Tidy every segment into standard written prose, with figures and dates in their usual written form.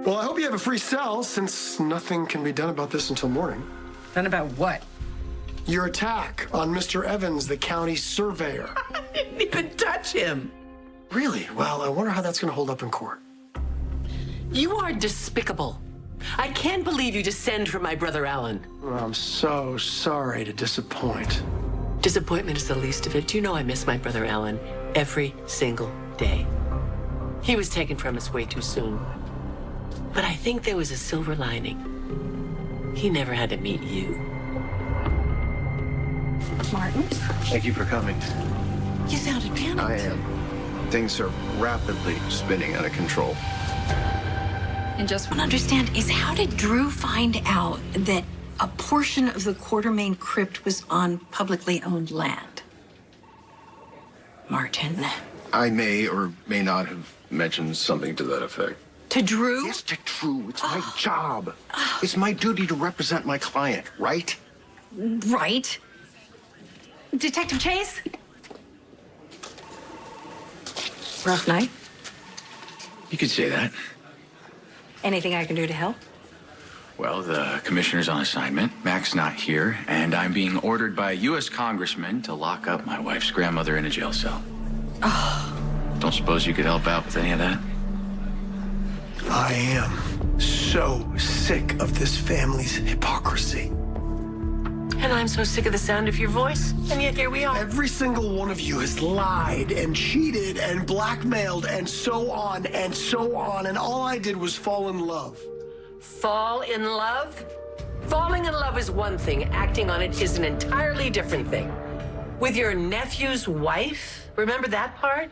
Well, I hope you have a free cell, since nothing can be done about this until morning. Done about what? Your attack on Mr. Evans, the county surveyor. I didn't even touch him. Really? Well, I wonder how that's going to hold up in court. You are despicable. I can't believe you descend from my brother Alan. Well, I'm so sorry to disappoint. Disappointment is the least of it. Do you know I miss my brother Alan every single day? He was taken from us way too soon. But I think there was a silver lining. He never had to meet you. Martin? Thank you for coming. You sounded panicked. I am. Things are rapidly spinning out of control. And just want to understand is how did Drew find out that a portion of the Quartermain crypt was on publicly owned land? Martin. I may or may not have mentioned something to that effect. To Drew? Yes, to Drew. It's my job. It's my duty to represent my client, right? Right. Detective Chase? Rough night? You could say that. Anything I can do to help? Well, the commissioner's on assignment, Mac's not here, and I'm being ordered by a U.S. congressman to lock up my wife's grandmother in a jail cell. Don't suppose you could help out with any of that? I am so sick of this family's hypocrisy. And I'm so sick of the sound of your voice, and yet here we are. Every single one of you has lied and cheated and blackmailed and so on and so on, and all I did was fall in love. Fall in love? Falling in love is one thing. Acting on it is an entirely different thing. With your nephew's wife? Remember that part?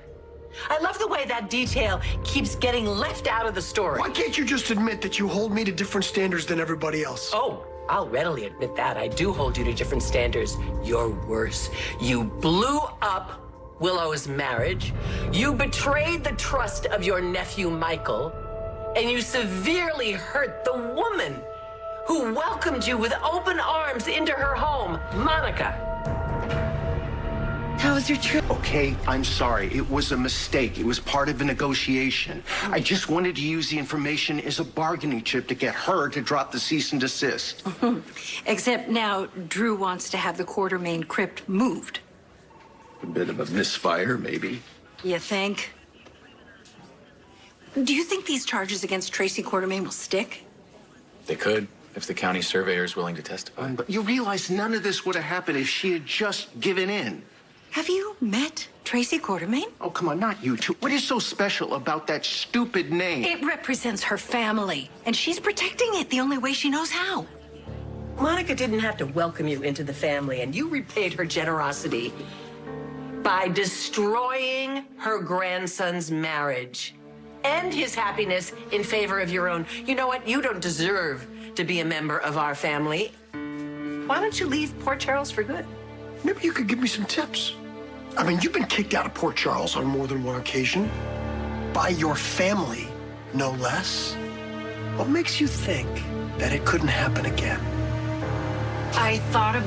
I love the way that detail keeps getting left out of the story. Why can't you just admit that you hold me to different standards than everybody else? Oh, I'll readily admit that. I do hold you to different standards. You're worse. You blew up Willow's marriage. You betrayed the trust of your nephew, Michael. And you severely hurt the woman who welcomed you with open arms into her home, Monica. How was your trip? Okay, I'm sorry. It was a mistake. It was part of a negotiation. I just wanted to use the information as a bargaining chip to get her to drop the cease and desist. Except now Drew wants to have the Quartermain crypt moved. A bit of a misfire, maybe. You think? Do you think these charges against Tracy Quartermain will stick? They could, if the county surveyor is willing to testify. But you realize none of this would have happened if she had just given in. Have you met Tracy Quartermain? Oh, come on, not you two. What is so special about that stupid name? It represents her family, and she's protecting it the only way she knows how. Monica didn't have to welcome you into the family, and you repaid her generosity by destroying her grandson's marriage and his happiness in favor of your own. You know what? You don't deserve to be a member of our family. Why don't you leave Port Charles for good? Maybe you could give me some tips. I mean, you've been kicked out of Port Charles on more than one occasion. By your family, no less. What makes you think that it couldn't happen again? I thought about